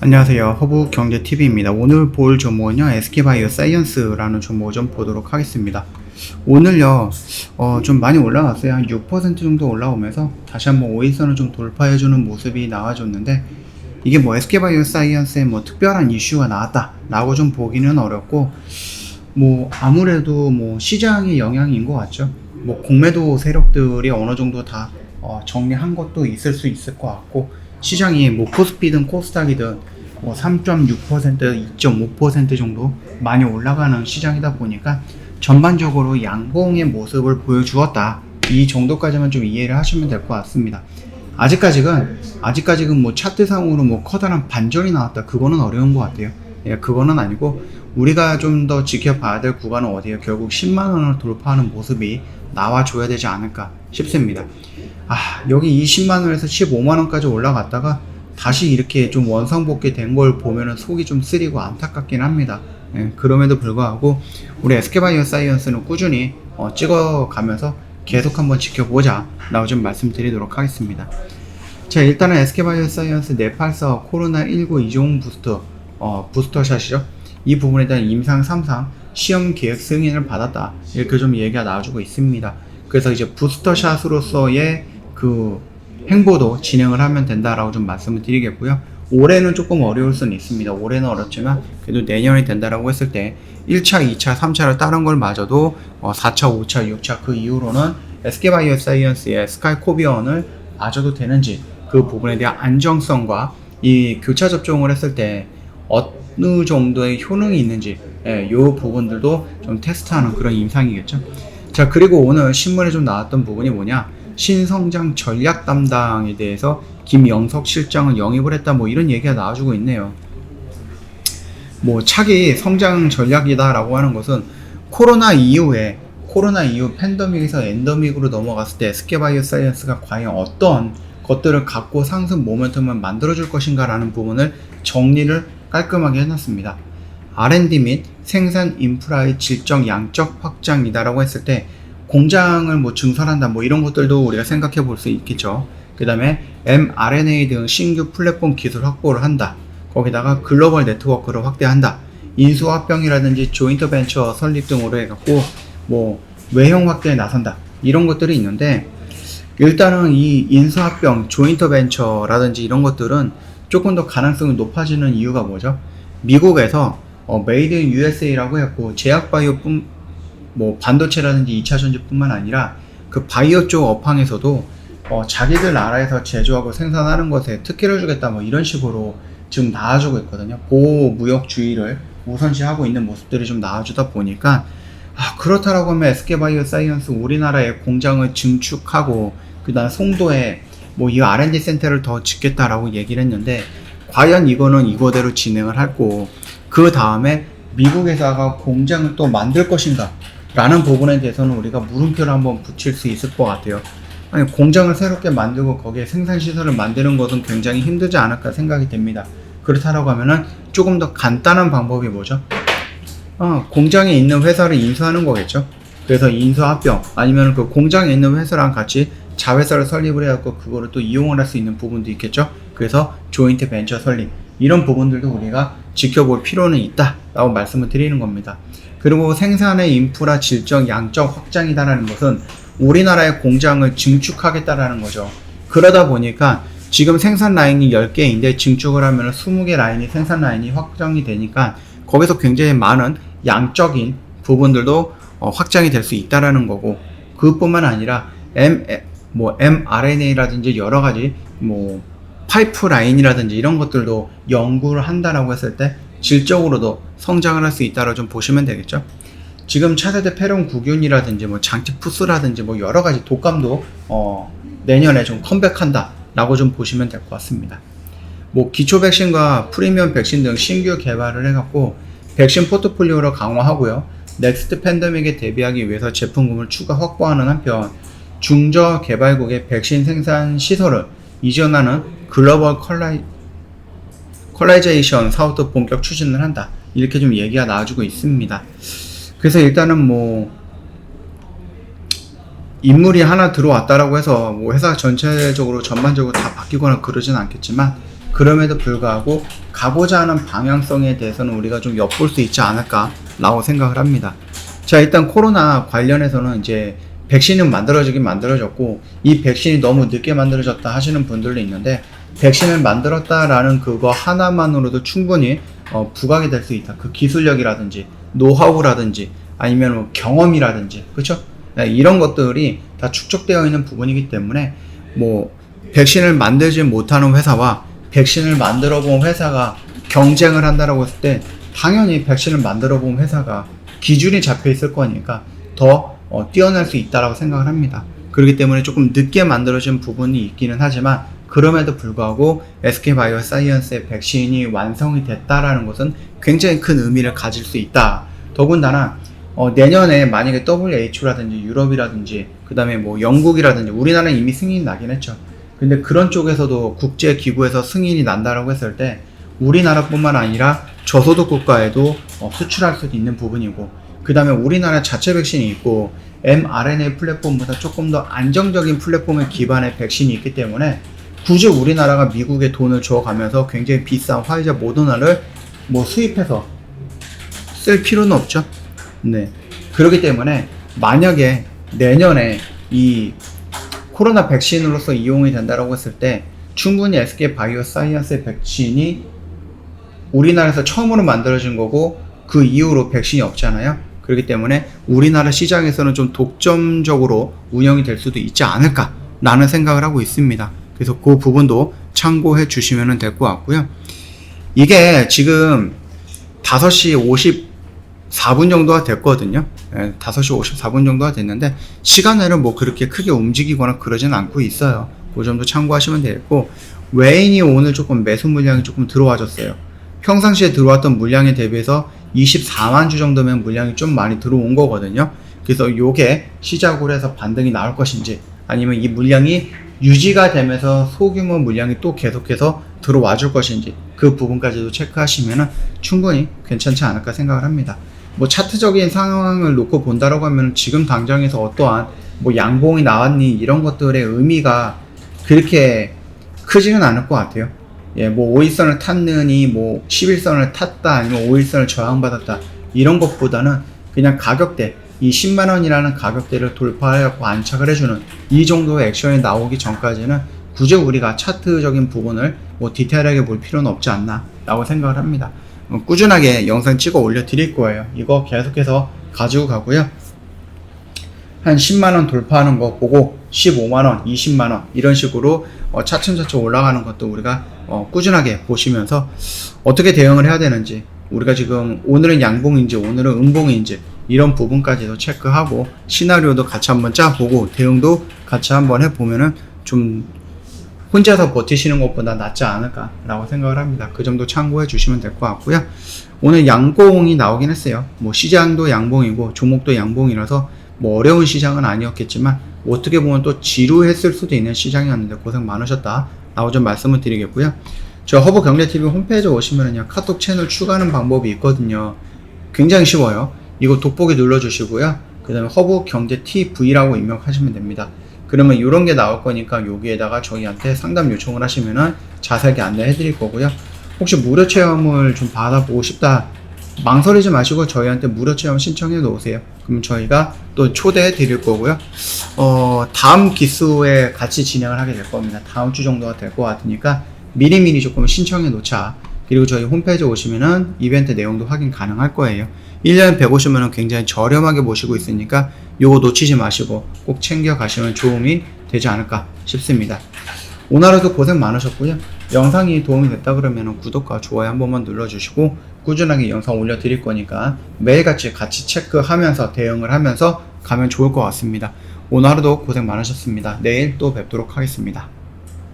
안녕하세요. 허브경제TV입니다. 오늘 볼 종목은요, SK바이오사이언스라는 종목을 좀 보도록 하겠습니다. 오늘요, 좀 많이 올라갔어요. 한 6% 정도 올라오면서 다시 한번 5일선을 좀 돌파해주는 모습이 나와줬는데, 이게 뭐 SK바이오사이언스에 뭐 특별한 이슈가 나왔다 라고 좀 보기는 어렵고, 뭐 아무래도 뭐 시장의 영향인 것 같죠. 뭐 공매도 세력들이 어느 정도 다 정리한 것도 있을 수 있을 것 같고, 시장이 뭐 코스피든 코스닥이든 뭐 3.6%, 2.5% 정도 많이 올라가는 시장이다 보니까 전반적으로 양봉의 모습을 보여주었다. 이 정도까지만 좀 이해를 하시면 될 것 같습니다. 아직까지는 뭐 차트상으로 뭐 커다란 반전이 나왔다. 그거는 어려운 것 같아요. 예, 그거는 아니고 우리가 좀 더 지켜봐야 될 구간은 어디에요? 결국 10만원을 돌파하는 모습이 나와줘야 되지 않을까 싶습니다. 여기 이 10만원에서 15만원까지 올라갔다가 다시 이렇게 좀 원상복귀 된 걸 보면은 속이 좀 쓰리고 안타깝긴 합니다. 예, 그럼에도 불구하고 우리 SK바이오사이언스는 꾸준히 찍어가면서 계속 한번 지켜보자 라고 좀 말씀드리도록 하겠습니다. 자, 일단은 SK바이오사이언스 뇌팔사 코로나19 이종 부스터샷이죠. 이 부분에 대한 임상 3상 시험 계획 승인을 받았다, 이렇게 좀 얘기가 나와주고 있습니다. 그래서 이제 부스터샷으로서의 그 행보도 진행을 하면 된다라고 좀 말씀을 드리겠고요. 올해는 조금 어려울 수는 있습니다. 올해는 어렵지만 그래도 내년이 된다라고 했을 때 1차, 2차, 3차를 따른 걸 마저도 4차, 5차, 6차 그 이후로는 SK바이오사이언스의 스카이코비언을 맞아도 되는지, 그 부분에 대한 안정성과 이 교차 접종을 했을 때 어느 정도의 효능이 있는지, 이 부분들도 좀 테스트하는 그런 임상이겠죠. 자, 그리고 오늘 신문에 좀 나왔던 부분이 뭐냐, 신성장 전략 담당에 대해서 김영석 실장을 영입을 했다, 뭐 이런 얘기가 나와주고 있네요. 뭐 차기 성장 전략이다 라고 하는 것은 코로나 이후 팬데믹에서 엔데믹으로 넘어갔을 때 SK바이오사이언스가 과연 어떤 것들을 갖고 상승 모멘텀을 만들어줄 것인가 라는 부분을 정리를 깔끔하게 해놨습니다. R&D 및 생산 인프라의 질적 양적 확장이다 라고 했을 때 공장을 뭐 증설한다, 뭐 이런 것들도 우리가 생각해 볼 수 있겠죠. 그 다음에 mRNA 등 신규 플랫폼 기술 확보를 한다. 거기다가 글로벌 네트워크를 확대한다. 인수합병이라든지 조인트 벤처 설립 등으로 해갖고 뭐 외형 확대에 나선다. 이런 것들이 있는데, 일단은 이 인수합병, 조인트 벤처라든지 이런 것들은 조금 더 가능성이 높아지는 이유가 뭐죠? 미국에서 메이드 인 USA라고 해갖고 제약바이오 뭐 반도체라든지 2차 전지뿐만 아니라 그 바이오 쪽 업황에서도 자기들 나라에서 제조하고 생산하는 것에 특혜를 주겠다, 뭐 이런 식으로 지금 나와주고 있거든요. 보호무역주의를 우선시하고 있는 모습들이 좀 나와주다 보니까 그렇다라고 하면 SK바이오사이언스 우리나라에 공장을 증축하고 그 다음 송도에 뭐 이 R&D 센터를 더 짓겠다라고 얘기를 했는데, 과연 이거는 이거대로 진행을 하고 그 다음에 미국에다가 공장을 또 만들 것인가 라는 부분에 대해서는 우리가 물음표를 한번 붙일 수 있을 것 같아요. 아니, 공장을 새롭게 만들고 거기에 생산시설을 만드는 것은 굉장히 힘들지 않을까 생각이 됩니다. 그렇다라고 하면은 조금 더 간단한 방법이 뭐죠? 공장에 있는 회사를 인수하는 거겠죠. 그래서 인수합병, 아니면 그 공장에 있는 회사랑 같이 자회사를 설립을 해갖고 그거를 또 이용을 할 수 있는 부분도 있겠죠. 그래서 조인트 벤처 설립, 이런 부분들도 우리가 지켜볼 필요는 있다 라고 말씀을 드리는 겁니다. 그리고 생산의 인프라 질적 양적 확장이다라는 것은 우리나라의 공장을 증축하겠다라는 거죠. 그러다 보니까 지금 생산 라인이 10개인데 증축을 하면 20개 라인이 생산 라인이 확장이 되니까 거기서 굉장히 많은 양적인 부분들도 확장이 될 수 있다라는 거고, 그것뿐만 아니라 mRNA라든지 여러 가지 뭐 파이프라인이라든지 이런 것들도 연구를 한다라고 했을 때 질적으로도 성장을 할 수 있다고 좀 보시면 되겠죠. 지금 차세대 페론구균이라든지 뭐 장티푸스라든지 뭐 여러 가지 독감도 내년에 좀 컴백한다 라고 좀 보시면 될 것 같습니다. 뭐 기초 백신과 프리미엄 백신 등 신규 개발을 해갖고 백신 포트폴리오를 강화하고요. 넥스트 팬데믹에 대비하기 위해서 제품군을 추가 확보하는 한편 중저 개발국의 백신 생산 시설을 이전하는 글로벌 컬라이제이션 사업도 본격 추진을 한다, 이렇게 좀 얘기가 나와주고 있습니다. 그래서 일단은 뭐 인물이 하나 들어왔다라고 해서 뭐 회사 전체적으로 전반적으로 다 바뀌거나 그러진 않겠지만, 그럼에도 불구하고 가고자 하는 방향성에 대해서는 우리가 좀 엿볼 수 있지 않을까라고 생각을 합니다. 자, 일단 코로나 관련해서는 이제 백신은 만들어지긴 만들어졌고, 이 백신이 너무 늦게 만들어졌다 하시는 분들도 있는데, 백신을 만들었다라는 그거 하나만으로도 충분히 부각이 될 수 있다. 그 기술력이라든지 노하우라든지 아니면 뭐 경험이라든지, 그렇죠? 이런 것들이 다 축적되어 있는 부분이기 때문에 뭐 백신을 만들지 못하는 회사와 백신을 만들어 본 회사가 경쟁을 한다라고 했을 때 당연히 백신을 만들어 본 회사가 기준이 잡혀 있을 거니까 더 뛰어날 수 있다라고 생각을 합니다. 그렇기 때문에 조금 늦게 만들어진 부분이 있기는 하지만, 그럼에도 불구하고 SK바이오사이언스의 백신이 완성이 됐다라는 것은 굉장히 큰 의미를 가질 수 있다. 더군다나 내년에 만약에 WHO라든지 유럽이라든지 그 다음에 뭐 영국이라든지, 우리나라는 이미 승인이 나긴 했죠. 근데 그런 쪽에서도 국제기구에서 승인이 난다라고 했을 때 우리나라뿐만 아니라 저소득 국가에도 수출할 수도 있는 부분이고, 그 다음에 우리나라 자체 백신이 있고 mRNA 플랫폼보다 조금 더 안정적인 플랫폼의 기반의 백신이 있기 때문에 굳이 우리나라가 미국에 돈을 줘가면서 굉장히 비싼 화이자 모더나를 뭐 수입해서 쓸 필요는 없죠. 네. 그렇기 때문에 만약에 내년에 이 코로나 백신으로서 이용이 된다고 했을 때 충분히 SK 바이오사이언스의 백신이 우리나라에서 처음으로 만들어진 거고 그 이후로 백신이 없잖아요. 그렇기 때문에 우리나라 시장에서는 좀 독점적으로 운영이 될 수도 있지 않을까라는 생각을 하고 있습니다. 그래서 그 부분도 참고해 주시면 될 것 같고요. 이게 지금 5시 54분 정도가 됐거든요. 5시 54분 정도가 됐는데 시간에는 뭐 그렇게 크게 움직이거나 그러진 않고 있어요. 그 점도 참고하시면 되겠고, 외인이 오늘 조금 매수 물량이 조금 들어와줬어요. 평상시에 들어왔던 물량에 대비해서 24만 주 정도면 물량이 좀 많이 들어온 거거든요. 그래서 요게 시작으로 해서 반등이 나올 것인지, 아니면 이 물량이 유지가 되면서 소규모 물량이 또 계속해서 들어와 줄 것인지, 그 부분까지도 체크하시면 충분히 괜찮지 않을까 생각을 합니다. 뭐 차트적인 상황을 놓고 본다라고 하면 지금 당장에서 어떠한 뭐 양봉이 나왔니 이런 것들의 의미가 그렇게 크지는 않을 것 같아요. 예, 뭐 5일선을 탔느니 뭐 11선을 탔다 아니면 5일선을 저항받았다 이런 것보다는 그냥 가격대, 이 10만원이라는 가격대를 돌파하려고 안착을 해주는 이 정도의 액션이 나오기 전까지는 굳이 우리가 차트적인 부분을 뭐 디테일하게 볼 필요는 없지 않나 라고 생각을 합니다. 꾸준하게 영상 찍어 올려 드릴 거예요. 이거 계속해서 가지고 가고요. 한 10만원 돌파하는 거 보고 15만원, 20만원 이런 식으로 차츰차츰 올라가는 것도 우리가 꾸준하게 보시면서 어떻게 대응을 해야 되는지, 우리가 지금 오늘은 양봉인지 오늘은 음봉인지 이런 부분까지도 체크하고 시나리오도 같이 한번 짜보고 대응도 같이 한번 해보면은 좀 혼자서 버티시는 것보다 낫지 않을까 라고 생각을 합니다. 그 점도 참고해 주시면 될 것 같고요. 오늘 양봉이 나오긴 했어요. 뭐 시장도 양봉이고 종목도 양봉이라서 뭐 어려운 시장은 아니었겠지만 어떻게 보면 또 지루했을 수도 있는 시장이었는데 고생 많으셨다 라고 좀 말씀을 드리겠고요. 저 허브경제TV 홈페이지에 오시면은요, 카톡 채널 추가하는 방법이 있거든요. 굉장히 쉬워요. 이거 돋보기 눌러주시고요. 그 다음에 허브경제TV라고 입력하시면 됩니다. 그러면 이런 게 나올 거니까 여기에다가 저희한테 상담 요청을 하시면은 자세하게 안내해 드릴 거고요. 혹시 무료 체험을 좀 받아보고 싶다, 망설이지 마시고 저희한테 무료 체험 신청해 놓으세요. 그럼 저희가 또 초대해 드릴 거고요. 다음 기수에 같이 진행을 하게 될 겁니다. 다음 주 정도가 될 것 같으니까 미리미리 조금 신청해 놓자. 그리고 저희 홈페이지에 오시면은 이벤트 내용도 확인 가능할 거예요. 1년에 150만원 굉장히 저렴하게 모시고 있으니까 요거 놓치지 마시고 꼭 챙겨 가시면 도움이 되지 않을까 싶습니다. 오늘 하루도 고생 많으셨고요. 영상이 도움이 됐다 그러면 구독과 좋아요 한 번만 눌러주시고 꾸준하게 영상 올려드릴 거니까 매일같이 같이 체크하면서 대응을 하면서 가면 좋을 것 같습니다. 오늘 하루도 고생 많으셨습니다. 내일 또 뵙도록 하겠습니다.